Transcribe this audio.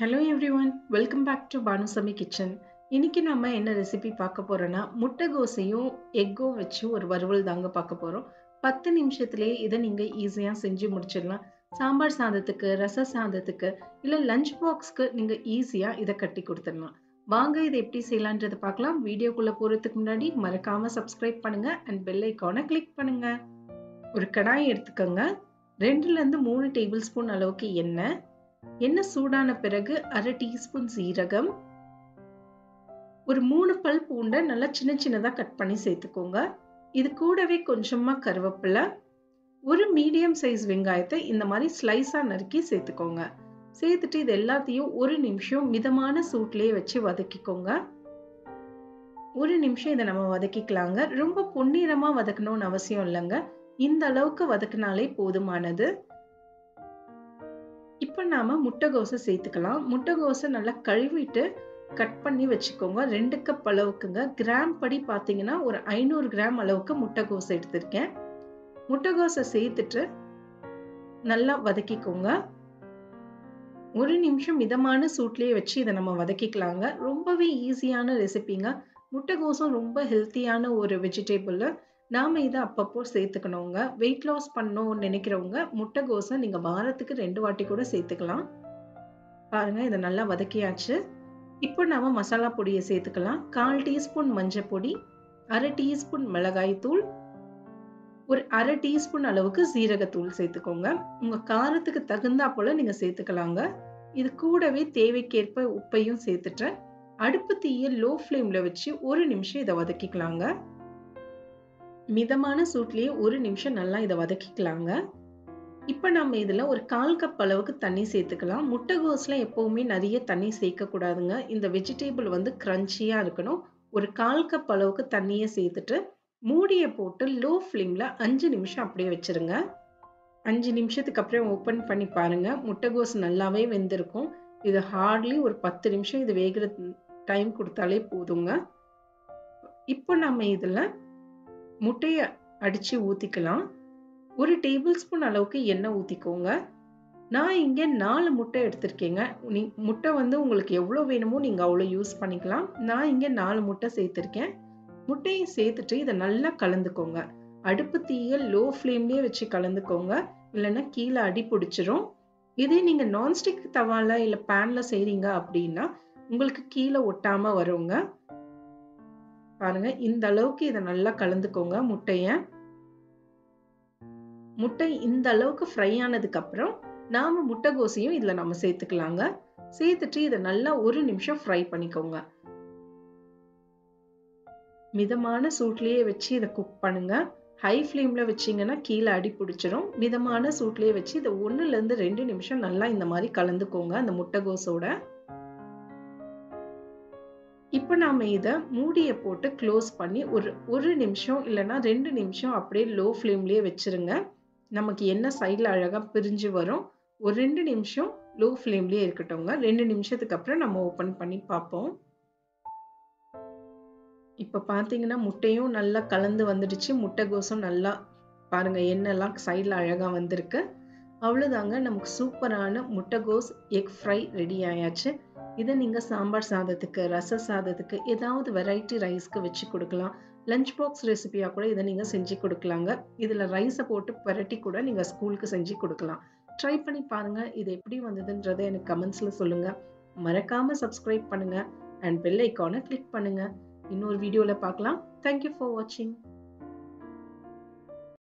Hello everyone, welcome back to Banu Kitchen. இன்னைக்கு நாம என்ன ரெசிபி பார்க்க போறோம்னா முட்டைகோசையும் எக்கும் வச்சு ஒரு வறுவல் தாங்க பார்க்க போறோம். 10 நிமிஷத்திலே இதை நீங்க ஈஸியா செஞ்சு முடிச்சிடலாம். சாம்பார் சாதத்துக்கு, ரச சாதத்துக்கு இல்ல லஞ்ச் பாக்ஸ்க்கு நீங்க ஈஸியா இதை கட்டி கொடுத்துடலாம். வாங்க இதை எப்படி செய்யலாம்ன்றதை பார்க்கலாம். வீடியோக்குள்ள போறதுக்கு முன்னாடி மறக்காம சப்ஸ்கிரைப் பண்ணுங்க அண்ட் பெல் ஐகானை கிளிக் பண்ணுங்க. ஒரு கடாய் எடுத்துக்கோங்க. 2 ல இருந்து 3 டேபிள் ஸ்பூன் அளவுக்கு எண்ணெய் சூடான பிறகு 1/2 டீஸ்பூன் சீரகம், ஒரு 3 பல் பூண்டை நல்லா சின்ன சின்னதா கட் பண்ணி சேர்த்துக்கோங்க. இது கூடவே கொஞ்சமா கருவேப்பிலை, ஒரு மீடியம் சைஸ் வெங்காயத்தை இந்த மாதிரி ஸ்லைஸா நறுக்கி சேர்த்துக்கோங்க. சேர்த்துட்டு இது எல்லாத்தையும் ஒரு நிமிஷம் மிதமான சூட்லயே வச்சு வதக்கிக்கோங்க. ஒரு நிமிஷம் இதை நம்ம வதக்கிக்கலாங்க. ரொம்ப பொன்னிறமா வதக்கணும்னு அவசியம் இல்லைங்க. இந்த அளவுக்கு வதக்கினாலே போதுமானது. இப்ப நாம முட்டைகோசை சேர்த்துக்கலாம். முட்டைகோசை நல்லா கழுவிட்டு கட் பண்ணி வச்சுக்கோங்க. 2 கப் அளவுக்குங்க. கிராம் படி பாத்தீங்கன்னா ஒரு 500 கிராம் அளவுக்கு முட்டைகோசை எடுத்திருக்கேன். முட்டைகோசை சேர்த்துட்டு நல்லா வதக்கிக்கோங்க. ஒரு நிமிஷம் மிதமான சூட்லயே வச்சு இதை நம்ம வதக்கிக்கலாங்க. ரொம்பவே ஈஸியான ரெசிபிங்க. முட்டைகோசும் ரொம்ப ஹெல்த்தியான ஒரு வெஜிடேபிள். நாம இதை அப்பப்போ சேர்த்துக்கணுங்க. வெயிட் லாஸ் பண்ணணும்னு நினைக்கிறவங்க முட்டைகோசை நீங்க வாரத்துக்கு 2 வாட்டி கூட சேர்த்துக்கலாம். பாருங்க, இதை நல்லா வதக்கியாச்சு. இப்போ நாம மசாலா பொடியை சேர்த்துக்கலாம். 1/4 டீஸ்பூன் மஞ்சள் பொடி, 1/2 டீஸ்பூன் மிளகாய் தூள், ஒரு 1/2 டீஸ்பூன் அளவுக்கு சீரகத்தூள் சேர்த்துக்கோங்க. உங்க காரத்துக்கு தகுந்தா போல நீங்க சேர்த்துக்கலாங்க. இது கூடவே தேவைக்கேற்ப உப்பையும் சேர்த்துட்டு அடுப்பு தீயை லோ ஃப்ளேம்ல வச்சு ஒரு நிமிஷம் இதை வதக்கிக்கலாங்க. மிதமான சூட்லயே ஒரு நிமிஷம் நல்லா இதை வதக்கிக்கலாங்க. இப்ப நம்ம இதுல ஒரு 1/4 கப் அளவுக்கு தண்ணி சேர்த்துக்கலாம். முட்டைகோஸ்ல எப்பவுமே நிறைய தண்ணி சேர்க்க கூடாதுங்க. இந்த வெஜிடேபிள் கிரன்ச்சியா இருக்கணும். ஒரு 1/4 கப் அளவுக்கு தண்ணியை சேர்த்துட்டு மூடிய போட்டு லோ ஃப்ளேம்ல 5 நிமிஷம் அப்படியே வச்சிருங்க. 5 நிமிஷத்துக்கு அப்புறம் ஓபன் பண்ணி பாருங்க. முட்டைகோஸ் நல்லாவே வெந்திருக்கும். இது ஹார்ட்லி ஒரு 10 நிமிஷம் இது வேகிற டைம் கொடுத்தாலே போதுங்க. இப்போ நம்ம இதுல முட்டைய அடிச்சு ஊத்திக்கலாம். ஒரு டேபிள் ஸ்பூன் அளவுக்கு எண்ணெய் ஊத்திக்கோங்க. நான் இங்க 4 முட்டை எடுத்திருக்கேங்க. முட்டை உங்களுக்கு எவ்வளவு வேணுமோ நீங்க அவ்வளவு யூஸ் பண்ணிக்கலாம். நான் இங்க 4 முட்டை சேர்த்திருக்கேன். முட்டையை சேர்த்துட்டு இதை நல்லா கலந்துக்கோங்க. அடுப்பு தீயை லோ ஃப்ளேம்லயே வச்சு கலந்துக்கோங்க. இல்லைன்னா கீழே அடி பிடிச்சிரும். இதே நீங்க நான்ஸ்டிக் தவால இல்ல பேன்ல செய்றீங்க அப்படின்னா உங்களுக்கு கீழே ஒட்டாம வருங்க. பாருங்க, இந்த அளவுக்கு இதை நல்லா கலந்துக்கோங்க. முட்டை இந்த அளவுக்கு ஃப்ரை ஆனதுக்கு அப்புறம் நாம முட்டைகோசையும் இதுல நம்ம சேர்த்துக்கலாங்க. சேர்த்துட்டு இதை நல்லா ஒரு நிமிஷம் ஃப்ரை பண்ணிக்கோங்க. மிதமான சூட்லயே வச்சு இதை குக் பண்ணுங்க. ஹை ஃப்ளேம்ல வச்சீங்கன்னா கீழே அடி பிடிச்சிரும். மிதமான சூட்லயே வச்சு இதை 1 ல இருந்து 2 நிமிஷம் நல்லா இந்த மாதிரி கலந்துக்கோங்க அந்த முட்டைகோசோட. இப்ப நாம இத மூடிய போட்டு க்ளோஸ் பண்ணி ஒரு நிமிஷம் இல்லைன்னா 2 நிமிஷம் அப்படியே லோ ஃப்ளேம்லயே வச்சிருங்க. நமக்கு எண்ணெய் சைட்ல அழகா பிரிஞ்சு வரும். ஒரு 2 நிமிஷம் லோ ஃப்ளேம்லயே இருக்கட்டும்ங்க. 2 நிமிஷத்துக்கு அப்புறம் நம்ம ஓபன் பண்ணி பார்ப்போம். இப்ப பாத்தீங்கன்னா முட்டையும் நல்லா கலந்து வந்துடுச்சு. முட்டைகோசும் நல்லா பாருங்க, எண்ணெய்லாம் சைட்ல அழகா வந்திருக்கு. அவ்வளவுதாங்க, நமக்கு சூப்பரான முட்டைகோஸ் எக் ஃப்ரை ரெடி ஆயாச்சு. இதை நீங்க சாம்பார் சாதத்துக்கு, ரச சாதத்துக்கு, ஏதாவது வெரைட்டி ரைஸ்க்கு வச்சு கொடுக்கலாம். லஞ்ச் பாக்ஸ் ரெசிபியா கூட இதை நீங்க செஞ்சு கொடுக்கலாங்க. இதுல ரைஸை போட்டு பரட்டி கூட நீங்க ஸ்கூலுக்கு செஞ்சு கொடுக்கலாம். ட்ரை பண்ணி பாருங்க. இது எப்படி வந்ததுன்றதை எனக்கு கமெண்ட்ஸ்ல சொல்லுங்க. மறக்காம சப்ஸ்கிரைப் பண்ணுங்க அண்ட் பெல் ஐகானை கிளிக் பண்ணுங்க. இன்னொரு வீடியோல பார்க்கலாம். தேங்க்யூ ஃபார் வாட்சிங்.